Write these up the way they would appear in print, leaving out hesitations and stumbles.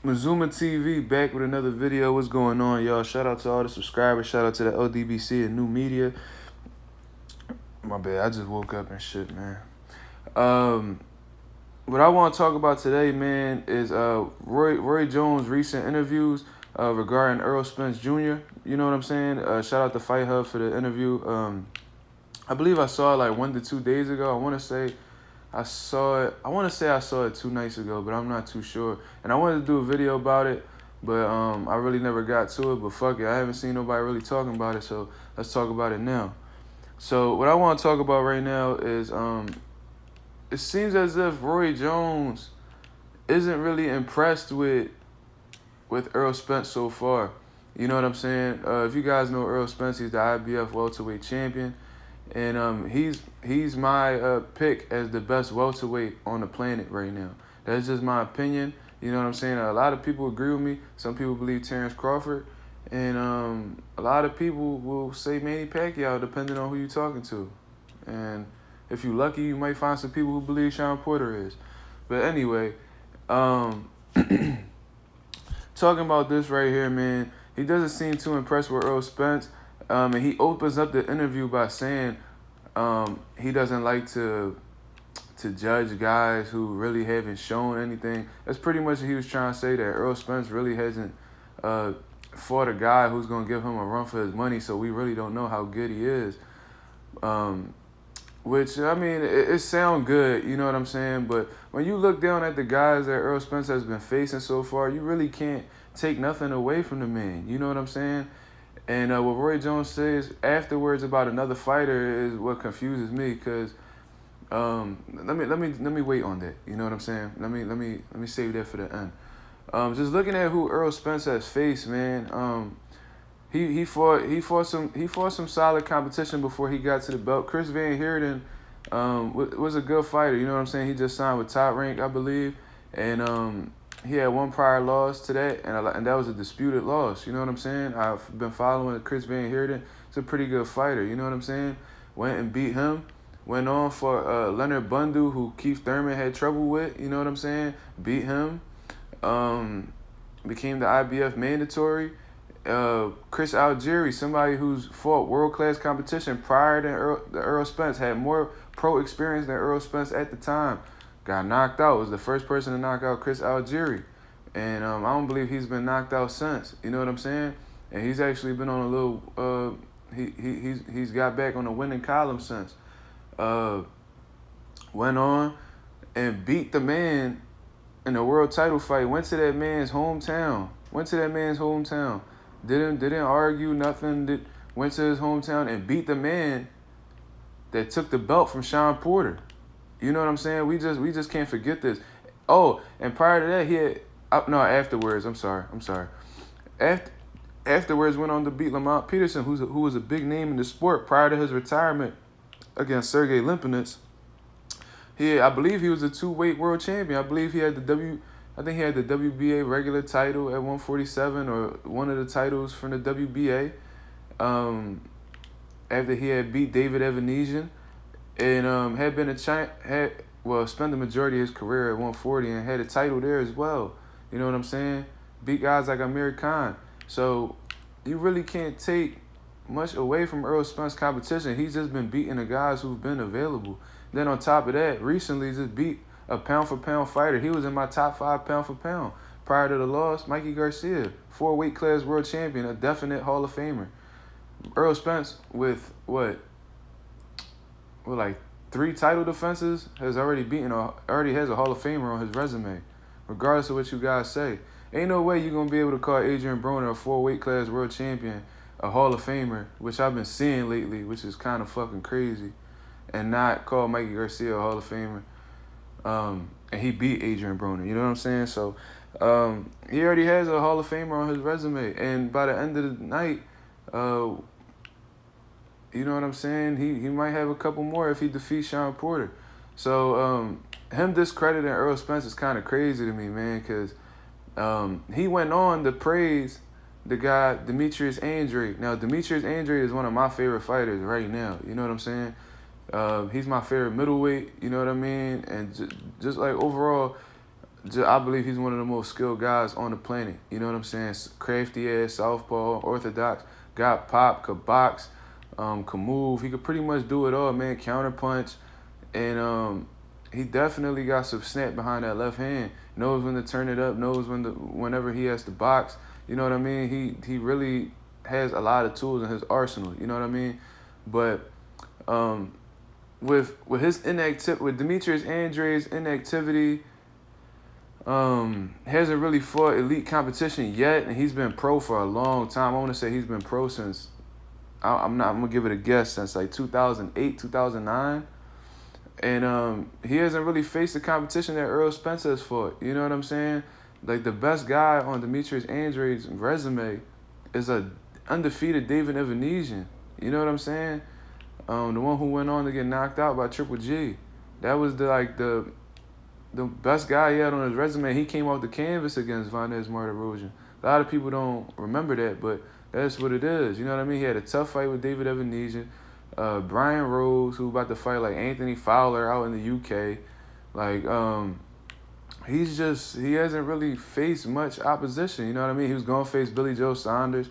Mazuma TV back with another video. What's going on, y'all? Shout out to all the subscribers. Shout out to the LDBC and new media. My bad, I just woke up and shit, man. What I want to talk about today, man, is Roy Jones' recent interviews regarding Errol Spence Jr. You know what I'm saying? Shout out to Fight Hub for the interview. I believe I saw it like 1 to 2 days ago. I want to say I saw it 2 nights ago, but I'm not too sure. And I wanted to do a video about it, but I really never got to it. But fuck it, I haven't seen nobody really talking about it, so let's talk about it now. So what I want to talk about right now is it seems as if Roy Jones isn't really impressed with Errol Spence so far. You know what I'm saying? If you guys know Errol Spence, he's the IBF welterweight champion. And he's my pick as the best welterweight on the planet right now. That's just my opinion. You know what I'm saying? A lot of people agree with me. Some people believe Terrence Crawford. And a lot of people will say Manny Pacquiao, depending on who you're talking to. And if you're lucky, you might find some people who believe Sean Porter is. But anyway, talking about this right here, man, he doesn't seem too impressed with Errol Spence. And he opens up the interview by saying he doesn't like to judge guys who really haven't shown anything. That's pretty much what he was trying to say, that Errol Spence really hasn't fought a guy who's going to give him a run for his money, so we really don't know how good he is. Which, I mean, it sounds good, you know what I'm saying? But when you look down at the guys that Errol Spence has been facing so far, you really can't take nothing away from the man, you know what I'm saying? And what Roy Jones says afterwards about another fighter is what confuses me, because let me wait on that. You know what I'm saying? Let me save that for the end. Just looking at who Errol Spence has faced, man. He fought some solid competition before he got to the belt. Chris Van Heerden was a good fighter. You know what I'm saying? He just signed with Top Rank, I believe, and he had one prior loss to that, and that was a disputed loss. You know what I'm saying? I've been following Chris Van Heerden. He's a pretty good fighter. You know what I'm saying? Went and beat him. Went on for Leonard Bundu, who Keith Thurman had trouble with. You know what I'm saying? Beat him. Became the IBF mandatory. Chris Algieri, somebody who's fought world-class competition prior to Errol Spence, had more pro experience than Errol Spence at the time. Got knocked out. Was the first person to knock out Chris Algieri. And I don't believe he's been knocked out since. You know what I'm saying? And he's actually been on a little he's got back on the winning column since. Went on and beat the man in a world title fight. Went to that man's hometown. Didn't argue nothing. Went to his homtown and beat the man that took the belt from Sean Porter. You know what I'm saying? We just can't forget this. Oh, and prior to that, he had afterwards. I'm sorry. Afterwards, went on to beat Lamont Peterson, who was a big name in the sport prior to his retirement against Sergey Limpinets. I believe he was a 2-weight world champion. I believe he had the WBA regular title at 147, or one of the titles from the WBA. After he had beat David Evanesian, and had been spent the majority of his career at 140 and had a title there as well. You know what I'm saying? Beat guys like Amir Khan. So you really can't take much away from Errol Spence's competition. He's just been beating the guys who've been available. Then on top of that, recently just beat a pound-for-pound fighter. He was in my top 5 pound-for-pound. Prior to the loss, Mikey Garcia, 4-weight class world champion, a definite Hall of Famer. Errol Spence with like 3 title defenses already has a Hall of Famer on his resume, regardless of what you guys say. Ain't no way you're going to be able to call Adrian Broner a 4-weight class world champion a Hall of Famer, which I've been seeing lately, which is kind of fucking crazy, and not call Mikey Garcia a Hall of Famer. And he beat Adrian Broner, you know what I'm saying? So he already has a Hall of Famer on his resume, and by the end of the night, you know what I'm saying, he might have a couple more if he defeats Sean Porter. So him discrediting Errol Spence is kind of crazy to me, man, because he went on to praise the guy Demetrius Andrade. Now, Demetrius Andrade is one of my favorite fighters right now. You know what I'm saying? He's my favorite middleweight. You know what I mean? And just like overall, I believe he's one of the most skilled guys on the planet. You know what I'm saying? Crafty ass, southpaw, orthodox, got pop, could box, could move. He could pretty much do it all, man. Counterpunch, and he definitely got some snap behind that left hand. Knows when to turn it up. Knows whenever he has to box. You know what I mean? He really has a lot of tools in his arsenal. You know what I mean? But with his inactivity, with Demetrius Andrade's inactivity. Hasn't really fought elite competition yet, and he's been pro for a long time. I want to say he's been pro since, I'm gonna give it a guess, since like 2008, 2009. And he hasn't really faced the competition that Errol Spence has fought. You know what I'm saying? Like, the best guy on Demetrius Andrade's resume is a undefeated David Evanesian. You know what I'm saying? The one who went on to get knocked out by Triple G. That was the best guy he had on his resume. He came off the canvas against Vanez Martirosyan. A lot of people don't remember that, but that's what it is. You know what I mean? He had a tough fight with David Evanesian. Brian Rose, who about to fight like Anthony Fowler out in the UK. Like, he hasn't really faced much opposition. You know what I mean? He was going to face Billy Joe Saunders.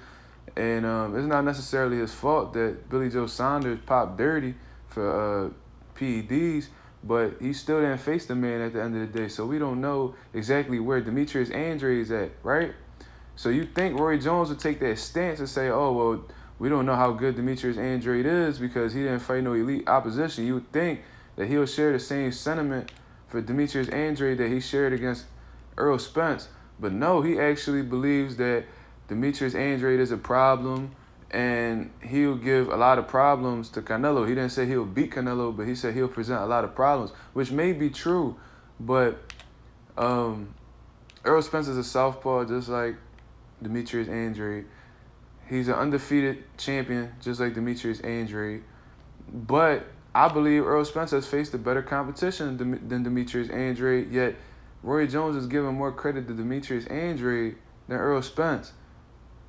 And it's not necessarily his fault that Billy Joe Saunders popped dirty for PEDs. But he still didn't face the man at the end of the day. So we don't know exactly where Demetrius Andrade is at, right? So you think Roy Jones would take that stance and say, oh, well, we don't know how good Demetrius Andrade is because he didn't fight no elite opposition. You would think that he'll share the same sentiment for Demetrius Andrade that he shared against Errol Spence. But no, he actually believes that Demetrius Andrade is a problem, and he'll give a lot of problems to Canelo. He didn't say he'll beat Canelo, but he said he'll present a lot of problems, which may be true. But Errol Spence is a southpaw, just like Demetrius Andrade. He's an undefeated champion, just like Demetrius Andrade. But I believe Errol Spence has faced a better competition than Demetrius Andrade, yet Roy Jones is giving more credit to Demetrius Andrade than Errol Spence.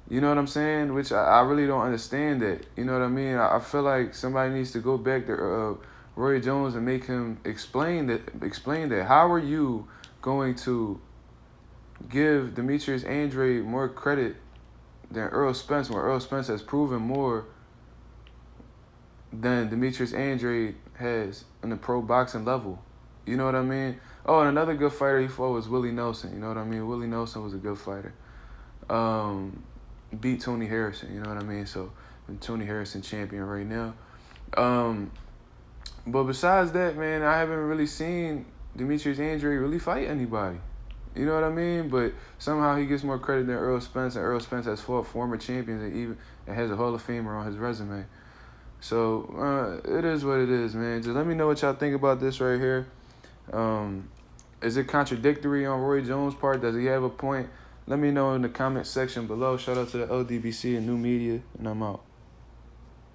You know what I'm saying? Which I really don't understand that. You know what I mean? I feel like somebody needs to go back to Roy Jones and make him explain that. How are you going to give Demetrius Andrade more credit than Errol Spence when Errol Spence has proven more than Demetrius Andrade has in the pro boxing level? You know what I mean? Oh, and another good fighter he fought was Willie Nelson. You know what I mean? Willie Nelson was a good fighter. Beat Tony Harrison, you know what I mean? So, Tony Harrison champion right now. But besides that, man, I haven't really seen Demetrius Andrade really fight anybody. You know what I mean? But somehow he gets more credit than Errol Spence, and Errol Spence has fought former champions and has a Hall of Famer on his resume. So, it is what it is, man. Just let me know what y'all think about this right here. Is it contradictory on Roy Jones' part? Does he have a point? Let me know in the comment section below. Shout out to the LDBC and New Media, and I'm out.